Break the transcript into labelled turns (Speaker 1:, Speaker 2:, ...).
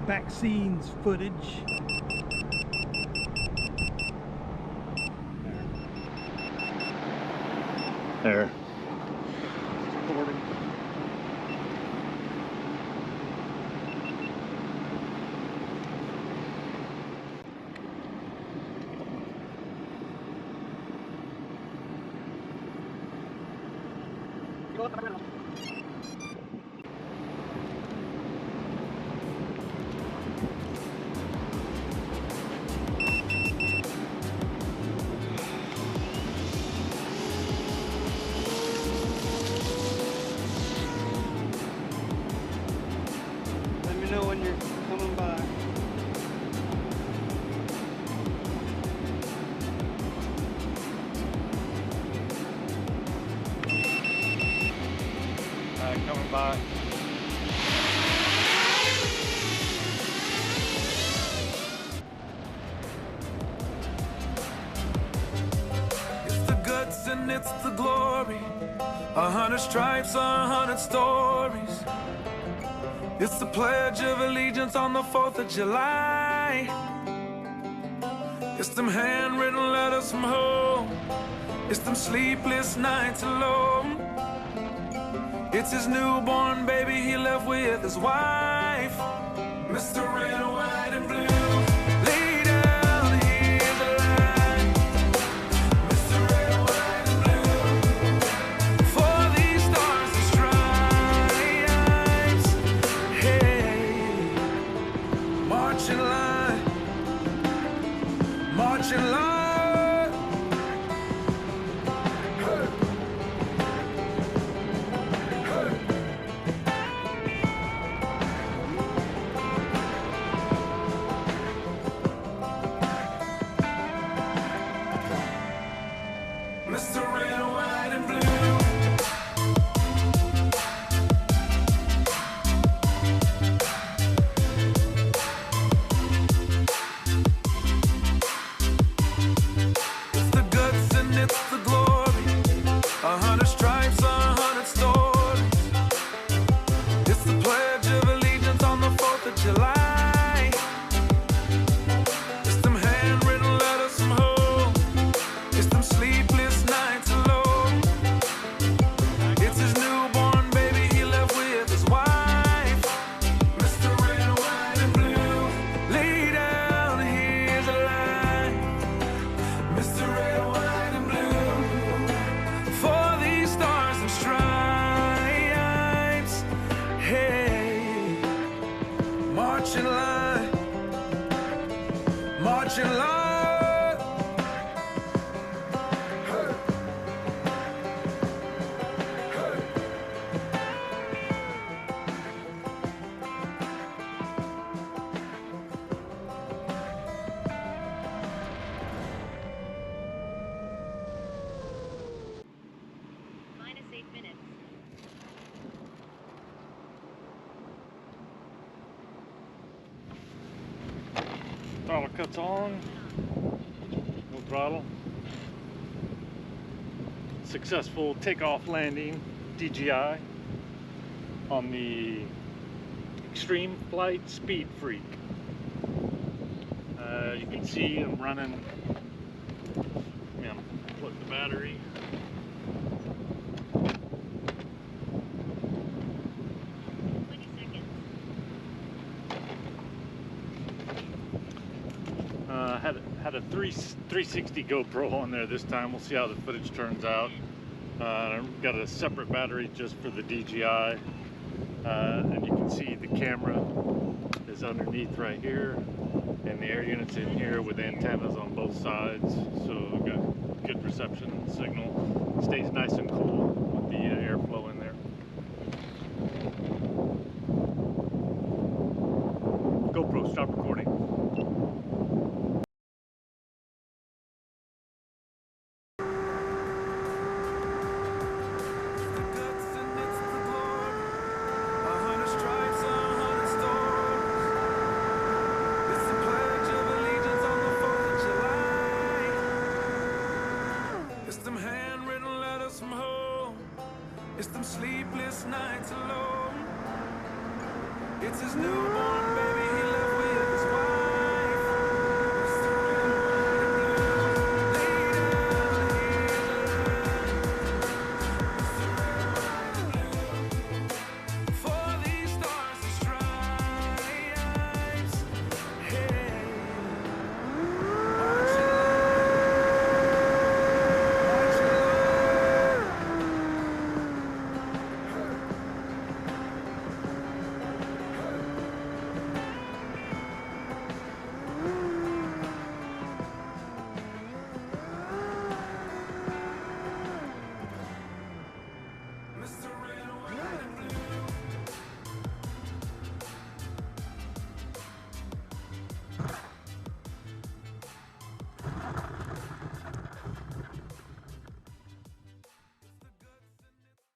Speaker 1: back scenes footage.
Speaker 2: There.
Speaker 1: Let me know when you're coming by.
Speaker 2: Coming by.
Speaker 3: It's the guts and it's the glory. 100 stripes, 100 stories. It's the Pledge of Allegiance on the 4th of July. It's them handwritten letters from home. It's them sleepless nights alone. It's his newborn baby he left with his wife. Mr. Red, White, and Blue. Lay down, here's the line. Mr. Red, White, and Blue. For these stars and stripes. Hey, march in line. March in line. Mr. Red, White, and Blue. It's the guts and it's the glory. 100 stripes, 100 stories. It's the Pledge of Allegiance on the 4th of July. It's them handwritten letters from home. It's them sleepless nights alone. It's his newborn baby he left with his wife. Mr. Red, White, and Blue. Lay down, here's a line. Mr. Red, White, and Blue. For these stars and stripes. Hey, march in line. March in line.
Speaker 4: -8 minutes.
Speaker 2: Throttle cuts on. No throttle. Successful takeoff landing DJI on the Extreme Flight Speed Freak. You can see I'm running. Plug the battery. Had a 360 GoPro on there this time. We'll see how the footage turns out. I've got a separate battery just for the DJI, and you can see the camera is underneath right here, and the air unit's in here with antennas on both sides, so we've got good reception and signal. Stays nice and cool with the airflow in there. GoPro, stop recording.
Speaker 3: It's them sleepless nights alone. It's his newborn baby he loves. Mr.